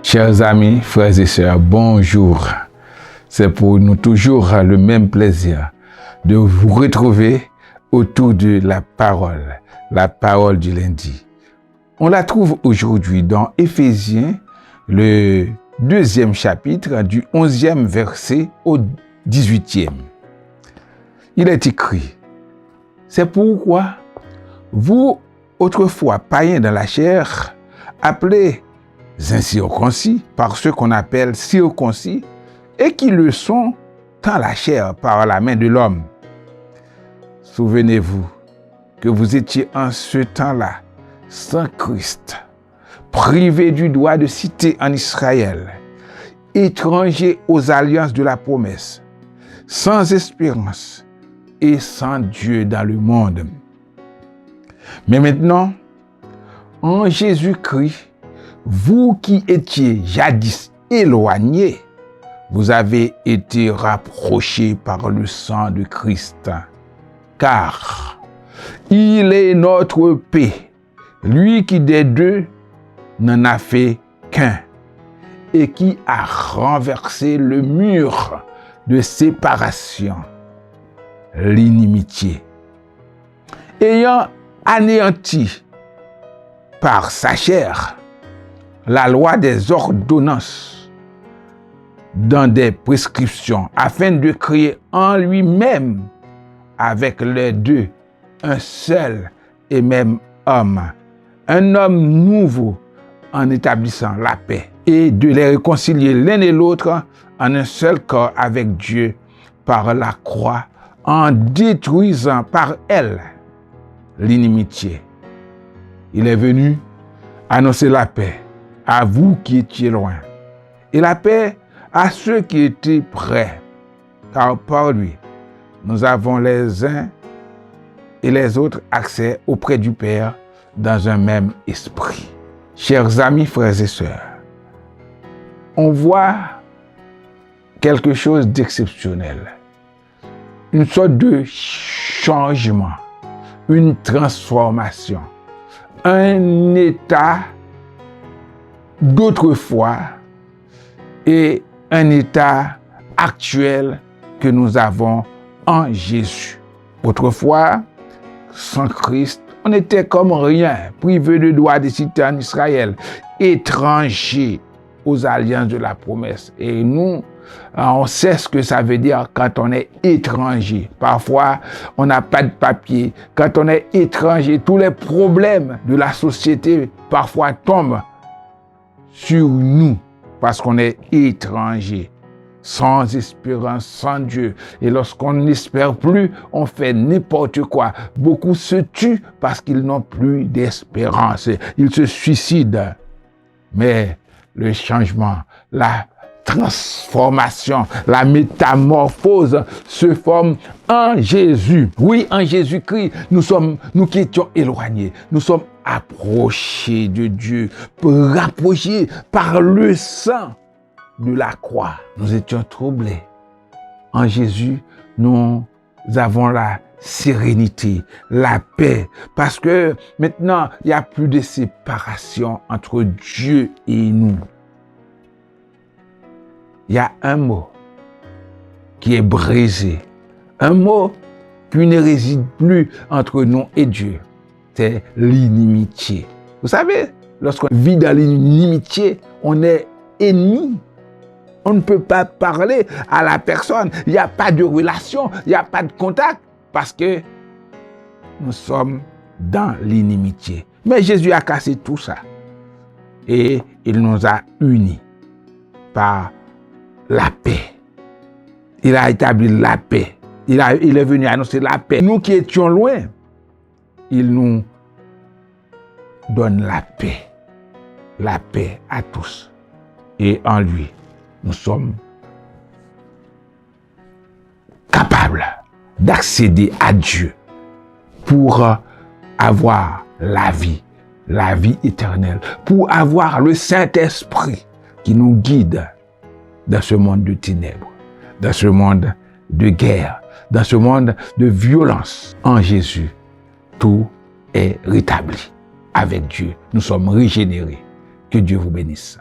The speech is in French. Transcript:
Chers amis, frères et sœurs, bonjour. C'est pour nous toujours le même plaisir de vous retrouver autour de la parole du lundi. On la trouve aujourd'hui dans Éphésiens, le 2e chapitre, du 11e verset au 18e. Il est écrit: c'est pourquoi vous, autrefois païens dans la chair, appelés incirconcis par ceux qu'on appelle circoncis, et qui le sont dans la chair par la main de l'homme. Souvenez-vous que vous étiez en ce temps-là sans Christ, privés du droit de cité en Israël, étrangers aux alliances de la promesse, sans espérance et sans Dieu dans le monde. Mais maintenant, en Jésus-Christ, vous qui étiez jadis éloignés, vous avez été rapprochés par le sang de Christ. Car il est notre paix, lui qui des deux n'en a fait qu'un, et qui a renversé le mur de séparation, l'inimitié, ayant anéanti par sa chair la loi des ordonnances dans des prescriptions, afin de créer en lui-même avec les deux un seul et même homme, un homme nouveau, en établissant la paix, et de les réconcilier l'un et l'autre en un seul corps avec Dieu par la croix, en détruisant par elle l'inimitié. Il est venu annoncer la paix à vous qui étiez loin, et la paix à ceux qui étaient près, car par lui, nous avons les uns et les autres accès auprès du Père dans un même esprit. Chers amis, frères et sœurs, on voit quelque chose d'exceptionnel, une sorte de changement, une transformation, un état d'autrefois et un état actuel que nous avons en Jésus. Autrefois, sans Christ, on était comme rien, privé de droit de cité en Israël, étranger aux alliances de la promesse. Et nous, on sait ce que ça veut dire quand on est étranger. Parfois, on n'a pas de papier. Quand on est étranger, tous les problèmes de la société parfois tombent sur nous parce qu'on est étranger, sans espérance, sans Dieu. Et lorsqu'on n'espère plus, on fait n'importe quoi. Beaucoup se tuent parce qu'ils n'ont plus d'espérance. Ils se suicident. Mais le changement, la transformation, la métamorphose se forme en Jésus. Oui, en Jésus-Christ, nous qui étions éloignés, nous sommes approchés de Dieu, rapprochés par le sang de la croix. Nous étions troublés. En Jésus, nous avons la sérénité, la paix, parce que maintenant, il n'y a plus de séparation entre Dieu et nous. Il y a un mot qui est brisé, un mot qui ne réside plus entre nous et Dieu. C'est l'inimitié. Vous savez, lorsqu'on vit dans l'inimitié, on est ennemi. On ne peut pas parler à la personne. Il n'y a pas de relation, il n'y a pas de contact, parce que nous sommes dans l'inimitié. Mais Jésus a cassé tout ça. Et il nous a unis par la paix. Il a établi la paix. Il est venu annoncer la paix. Nous qui étions loin, il nous donne la paix à tous. Et en lui, nous sommes capables d'accéder à Dieu pour avoir la vie éternelle, pour avoir le Saint-Esprit qui nous guide dans ce monde de ténèbres, dans ce monde de guerre, dans ce monde de violence. En Jésus, tout est rétabli. Avec Dieu, nous sommes régénérés. Que Dieu vous bénisse.